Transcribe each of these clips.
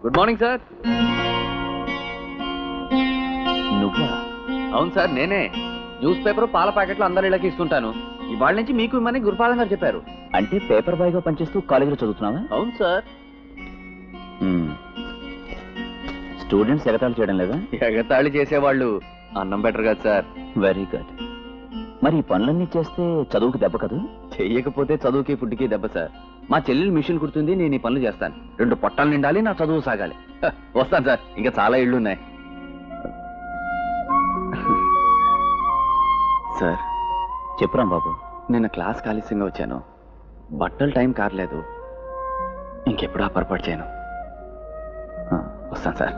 Good morning sir. నువ్వా? అవును sir, నేనే. న్యూస్ పేపర్ పాల ప్యాకెట్లు అందరిళ్ళకి ఇస్తుంటాను. ఇవాళ నుంచి మీకు ఇమ్మని గురుపాలం గారు చెప్పారు. అంటే పేపర్ బాయ్ గా పనిచేస్తూ కాలేజీలో చదువుతున్నావా? అవును సార్. స్టూడెంట్స్ ఎగతాళి చేయడం లేదా? ఎగతాళి చేసేవాళ్ళు అన్నం బెటర్ కదా సార్. Very good. మరి ఈ పనులన్నీ చేస్తే చదువుకు దెబ్బ కదా? చెయ్యకపోతే చదువుకి ఫుడ్కి దెబ్బ సార్. మా చెల్లెలు మిషన్ కుడుతుంది, నేను ఈ పనులు చేస్తాను. 2 పొట్టాలు నిండాలి, నా చదువు సాగాలి. వస్తాను సార్, ఇంకా చాలా ఇళ్ళు ఉన్నాయి. సార్ చెప్పురా బాబు. నిన్న క్లాస్ ఆలస్యంగా వచ్చాను. బట్టలు టైం కారలేదు. ఇంకెప్పుడు ఆ పొరపాటు చేయను. వస్తాను సార్.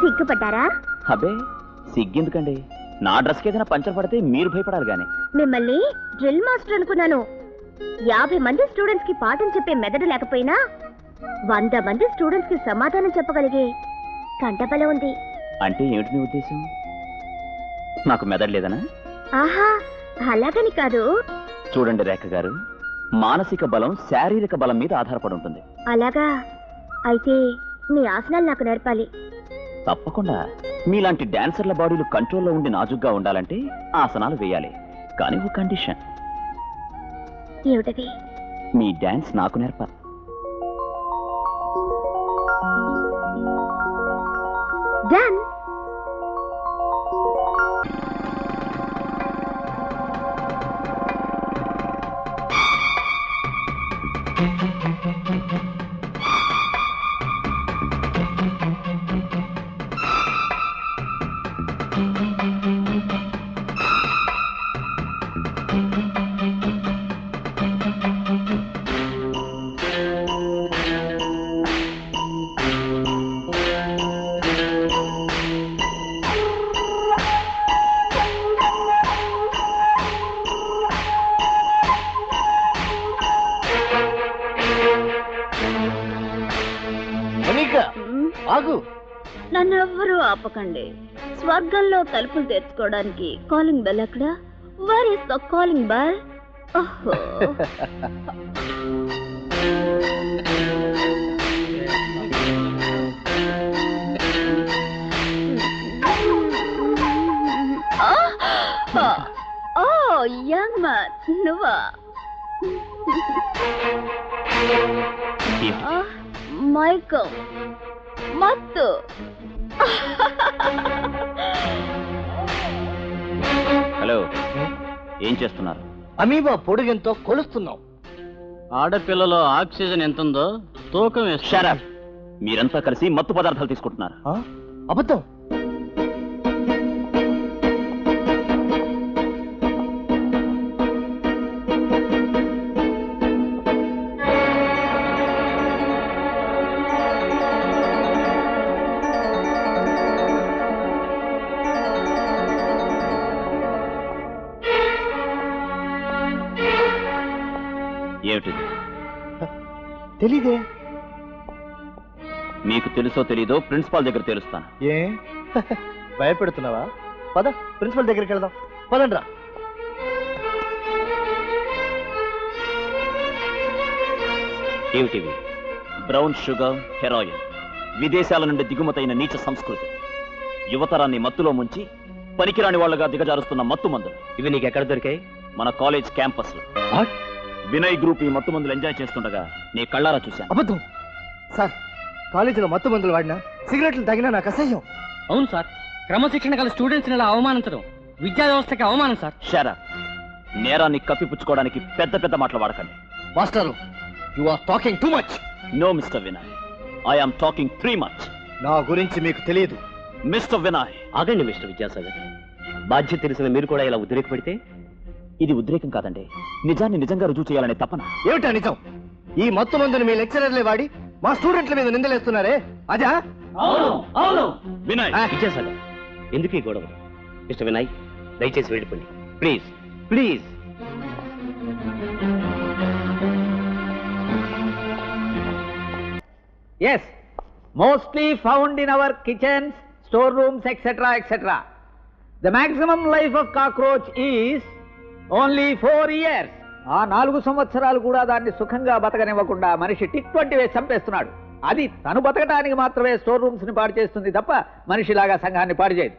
సిగ్గుపడ్డారా? అబే సిగ్గెందుకండి, నా డ్రెస్కి ఏదైనా పంచర్ పడితే మీరు భయపడాలి గాని. మిమ్మల్ని డ్రిల్ మాస్టర్ అనుకున్నాను. 50 మంది స్టూడెంట్స్ కి పాఠం చెప్పే మెదడు లేకపోయినా 100 మంది స్టూడెంట్స్ కి సమాధానం చెప్పగలిగే కంటబలం ఉంది. అంటే ఏమిటి నీ ఉద్దేశం? నాకు మెదడు లేదనా? ఆహా, అలాగని కాదు. చూడండి రేఖ గారు, మానసిక బలం శారీరక బలం మీద ఆధారపడి ఉంటుంది. అలాగా? అయితే మీ ఆసనాలు నాకు నేర్పాలి. తప్పకుండా. మీలాంటి డాన్సర్ల బాడీలు కంట్రోల్లో ఉండి నాజుగ్గా ఉండాలంటే ఆసనాలు వేయాలి. కానీ ఒక కండిషన్. ఏమిటది? మీ డాన్స్ నాకు నేర్పాలి. డన్. నన్నెవ్వరూ ఆపకండి. స్వర్గంలో తలుపులు తెరుచుకోవడానికి కాలింగ్ బెల్ ఎక్కడ? Where is the calling bell? ఓహో, ఓ యంగ్ మ్యాన్, నువ్వా? మైకం మత్తు. హలో, ఏం చేస్తున్నారు? అమీబా పొడుగెంతో కొలుస్తున్నాం. ఆడపిల్లలో ఆక్సిజన్ ఎంతుందో తూకం వేస్తారు. మీరంతా కలిసి మత్తు పదార్థాలు తీసుకుంటున్నారు. అబద్ధం. ఏమిటిది? తెలీదే. మీకు తెలుసో తెలీదో ప్రిన్సిపాల్ దగ్గర తెలుస్తాను. ఏ భయపెడుతున్నావా? పద, ప్రిన్సిపల్ దగ్గరికి వెళ్దాం. పదండ్రా. ఏమిటివి? బ్రౌన్ షుగర్, హెరాయిన్, విదేశాల నుండి దిగుమతైన నీచ సంస్కృతి, యువతరాన్ని మత్తులో ముంచి పనికిరాని వాళ్లుగా దిగజారుస్తున్న మత్తు మందులు. ఇవి నీకు ఎక్కడ దొరికాయి? మన కాలేజ్ క్యాంపస్ లో. వినయ్ గ్రూప్ ఈ మత్తు మందులు ఎంజాయ్ చేస్తుండగా నీ కళ్ళారా చూశాను. అబద్ధం సార్. కాలేజీలో మత్తు మందులు వాడినా, సిగరెట్లు తాగినా నాకు అసహ్యం. అవును సార్, క్రమశిక్షణ గల స్టూడెంట్స్ ఇలా అవమానించడం విద్యా వ్యవస్థకి అవమానం సార్. షరా, నేరాన్ని కప్పిపుచ్చుకోవడానికి పెద్ద పెద్ద మాటలు వాడకండి. Master, you are talking too much. No mister Vinay, I am talking 3 much. నా గురించి మీకు తెలియదు. మిస్టర్ వినయ్. ఆగండి మిస్టర్ విద్యాసాగర్, బాధ్యత తెలిసిన మీరు కూడా ఇలా ఉద్రేకపడితే? ఇది ఉద్రేకం కాదండి, నిజాన్ని నిజంగా రుజువు చేయాలనే తపన. ఏమిటా నిజం? ఈ మత్తు మందుని మీ లెక్చరర్లే వాడి మా స్టూడెంట్ల మీద నిందలేస్తున్నారే, అదా? వినయ్ విద్యాసాగర్ ఎందుకు ఈ గొడవ? మిస్టర్ వినయ్ దయచేసి వెళ్ళిపోండి please please. Yes, mostly found in our kitchens, storerooms, etc., etc. The maximum life of cockroach is only 4 years. ఆ 4 సంవత్సరాలు కూడా దాన్ని సుఖంగా బతకనివ్వకుండా మనిషి టిక్ వేసి చంపేస్తున్నాడు. అది తను బతకడానికి మాత్రమే స్టోర్ రూమ్స్ ని పాడు చేస్తుంది తప్ప మనిషిలాగా సంఘాన్ని పాడు చేయదు.